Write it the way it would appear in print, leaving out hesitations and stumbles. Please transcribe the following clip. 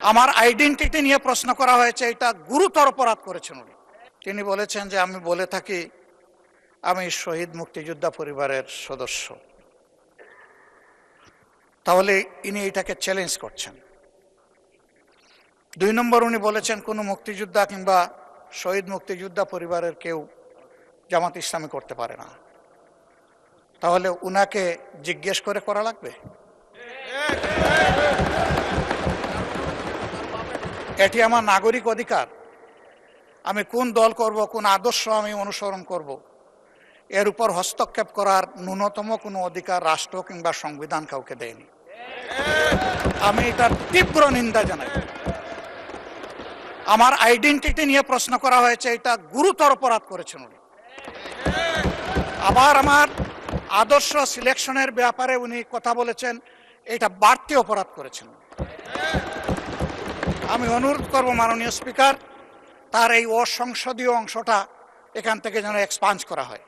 আমার আইডেন্টিটি নিয়ে প্রশ্ন করা হয়েছে, এটা গুরুতর অপরাধ করেছেন উনি। তিনি বলেছেন যে আমি বলে থাকি আমি শহীদ মুক্তিযোদ্ধা পরিবারের সদস্য। তাহলে ইনি এটাকে চ্যালেঞ্জ করছেন। 2 নম্বর, উনি বলেছেন কোনো মুক্তিযোদ্ধা কিংবা শহীদ মুক্তিযোদ্ধা পরিবারের কেউ জামাত ইসলামী করতে পারে না। তাহলে উনাকে জিজ্ঞেস করে করা লাগবে? এটি আমার নাগরিক অধিকার। আমি কোন দল করব, কোন আদর্শ আমি অনুসরণ করব, এর উপর হস্তক্ষেপ করার ন্যূনতম কোনো অধিকার রাষ্ট্র কিংবা সংবিধান কাউকে দেয়নি। আমি এটার তীব্র নিন্দা জানাই। আমার আইডেন্টিটি নিয়ে প্রশ্ন করা হয়েছে, এটা গুরুতর অপরাধ করেছেন উনি। আবার আমার আদর্শ সিলেকশনের ব্যাপারে উনি কথা বলেছেন, এটা বাড়তি অপরাধ করেছেন। আমি অনুরোধ করব মাননীয় স্পিকার, তার এই অসংসদীয় অংশটা এখান থেকে যেন এক্সপাঞ্জ করা হয়।